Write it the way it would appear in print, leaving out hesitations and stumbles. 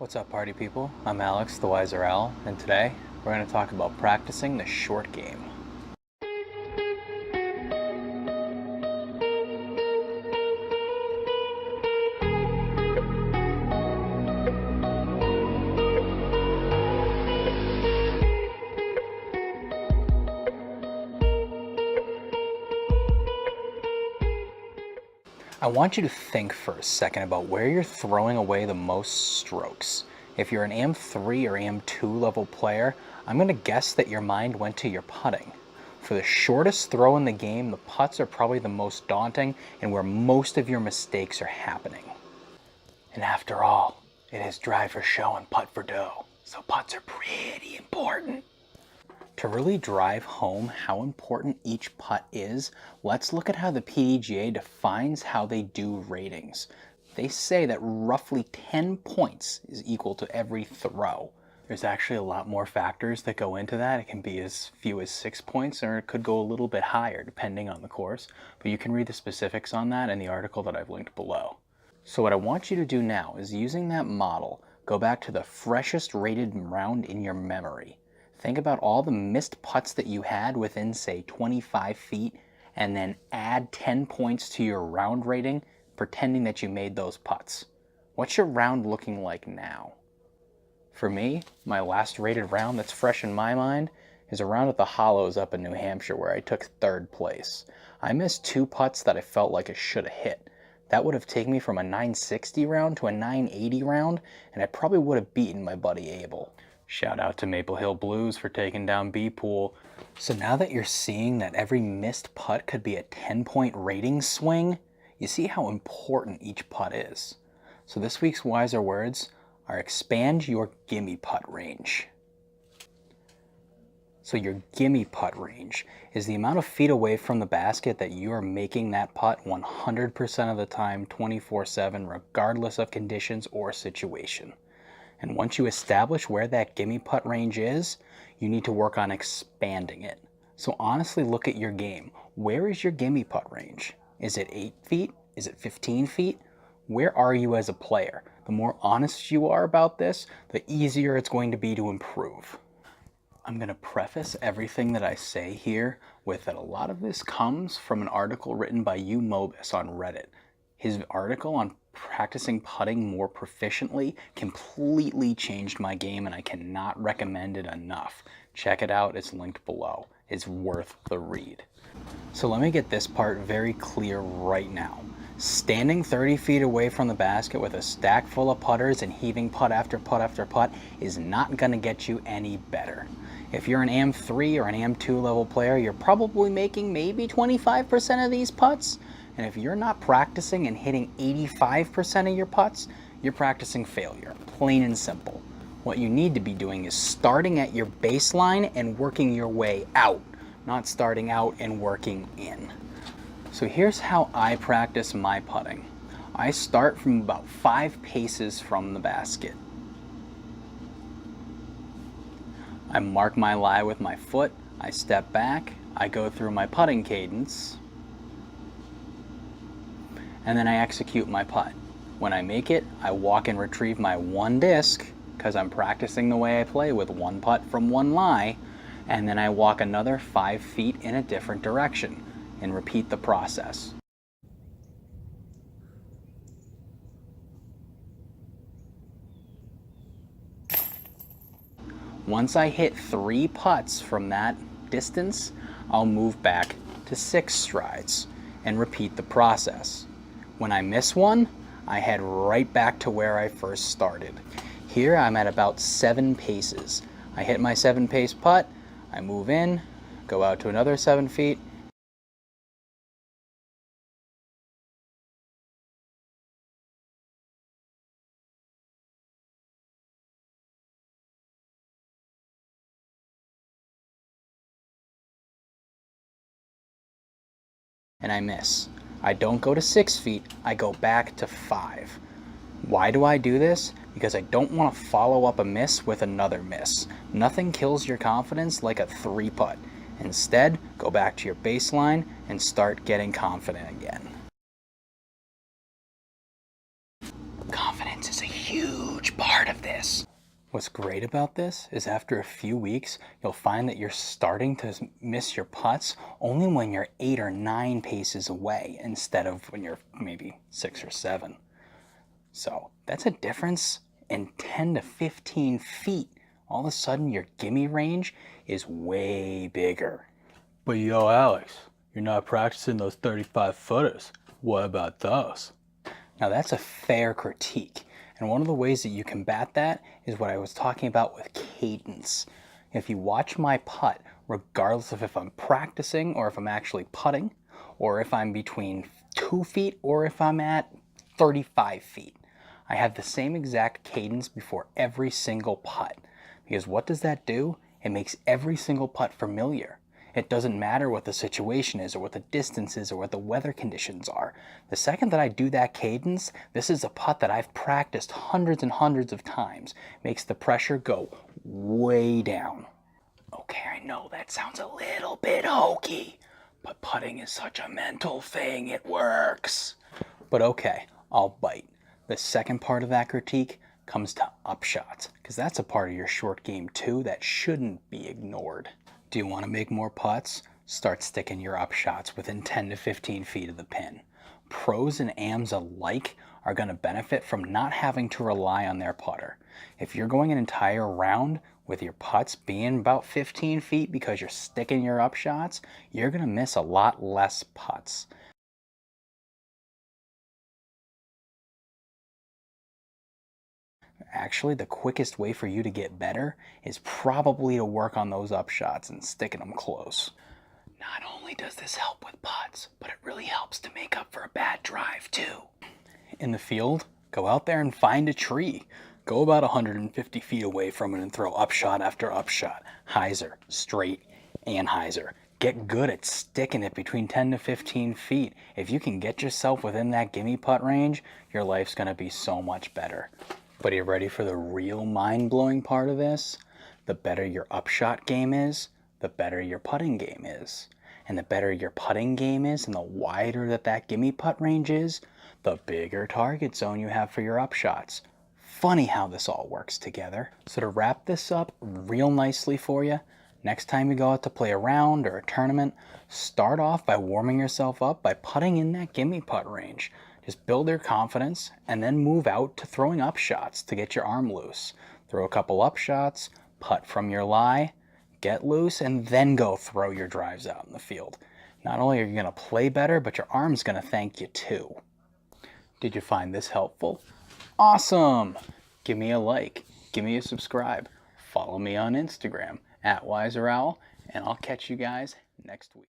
What's up, party people? I'm Alex, the Whyzer Owl, and today we're going to talk about practicing the short game. I want you to think for a second about where you're throwing away the most strokes. If you're an AM3 or AM2 level player, I'm going to guess that your mind went to your putting. For the shortest throw in the game, the putts are probably the most daunting and where most of your mistakes are happening. And after all, it is drive for show and putt for dough, so putts are pretty important. To really drive home how important each putt is, let's look at how the PDGA defines how they do ratings. They say that roughly 10 points is equal to every throw. There's actually a lot more factors that go into that. It can be as few as 6 points, or it could go a little bit higher depending on the course, but you can read the specifics on that in the article that I've linked below. So what I want you to do now is, using that model, go back to the freshest rated round in your memory. Think about all the missed putts that you had within, say, 25 feet, and then add 10 points to your round rating, pretending that you made those putts. What's your round looking like now? For me, my last rated round that's fresh in my mind is a round at the Hollows up in New Hampshire where I took 3rd place. I missed 2 putts that I felt like I should have hit. That would have taken me from a 960 round to a 980 round, and I probably would have beaten my buddy Abel. Shout out to Maple Hill Blues for taking down B-Pool. So now that you're seeing that every missed putt could be a 10-point rating swing, you see how important each putt is. So this week's Whyzer words are expand your gimme putt range. So your gimme putt range is the amount of feet away from the basket that you are making that putt 100% of the time, 24/7, regardless of conditions or situation. And once you establish where that gimme putt range is, you need to work on expanding it. So honestly, look at your game. Where is your gimme putt range? Is it 8 feet? Is it 15 feet? Where are you as a player? The more honest you are about this, the easier it's going to be to improve. I'm going to preface everything that I say here with that a lot of this comes from an article written by Mobus on Reddit. His article on practicing putting more proficiently completely changed my game, and I cannot recommend it enough. Check it out, it's linked below. It's worth the read. So let me get this part very clear right now. Standing 30 feet away from the basket with a stack full of putters and heaving putt after putt after putt is not going to get you any better. If you're an AM3 or an AM2 level player, you're probably making maybe 25% of these putts. And if you're not practicing and hitting 85% of your putts, you're practicing failure, plain and simple. What you need to be doing is starting at your baseline and working your way out, not starting out and working in. So here's how I practice my putting. I start from about 5 paces from the basket. I mark my lie with my foot, I step back, I go through my putting cadence, and then I execute my putt. When I make it, I walk and retrieve my 1 disc, because I'm practicing the way I play with 1 putt from 1 lie, and then I walk another 5 feet in a different direction, and repeat the process. Once I hit 3 putts from that distance, I'll move back to 6 strides, and repeat the process. When I miss one, I head right back to where I first started. Here I'm at about 7 paces. I hit my 7 pace putt, I move in, go out to another 7 feet, and I miss. I don't go to 6 feet, I go back to 5. Why do I do this? Because I don't want to follow up a miss with another miss. Nothing kills your confidence like a 3 putt. Instead, go back to your baseline and start getting confident again. Confidence is a huge huge part of this. What's great about this is after a few weeks, you'll find that you're starting to miss your putts only when you're 8 or 9 paces away instead of when you're maybe 6 or 7. So that's a difference in 10 to 15 feet. All of a sudden your gimme range is way bigger. But yo, Alex, you're not practicing those 35 footers. What about those? Now that's a fair critique. And one of the ways that you combat that is what I was talking about with cadence. If you watch my putt, regardless of if I'm practicing or if I'm actually putting, or if I'm between 2 feet or if I'm at 35 feet, I have the same exact cadence before every single putt. Because what does that do? It makes every single putt familiar. It doesn't matter what the situation is or what the distance is or what the weather conditions are. The second that I do that cadence, this is a putt that I've practiced hundreds and hundreds of times. Makes the pressure go way down. Okay, I know that sounds a little bit hokey, but putting is such a mental thing, it works. But okay, I'll bite. The second part of that critique comes to upshots, because that's a part of your short game too that shouldn't be ignored. Do you want to make more putts? Start sticking your upshots within 10 to 15 feet of the pin. Pros and AMs alike are going to benefit from not having to rely on their putter. If you're going an entire round with your putts being about 15 feet because you're sticking your upshots, you're going to miss a lot less putts. Actually, the quickest way for you to get better is probably to work on those upshots and sticking them close. Not only does this help with putts, but it really helps to make up for a bad drive too. In the field, go out there and find a tree. Go about 150 feet away from it and throw upshot after upshot. Hyzer, straight, and hyzer. Get good at sticking it between 10 to 15 feet. If you can get yourself within that gimme putt range, your life's gonna be so much better. But are you ready for the real mind-blowing part of this? The better your upshot game is, the better your putting game is. And the better your putting game is and the wider that gimme putt range is, the bigger target zone you have for your upshots. Funny how this all works together. So to wrap this up real nicely for you, next time you go out to play a round or a tournament, start off by warming yourself up by putting in that gimme putt range. Just build your confidence and then move out to throwing up shots to get your arm loose. Throw a couple up shots, putt from your lie, get loose, and then go throw your drives out in the field. Not only are you going to play better, but your arm's going to thank you too. Did you find this helpful? Awesome! Give me a like, give me a subscribe, follow me on Instagram @WhyzerOwl, and I'll catch you guys next week.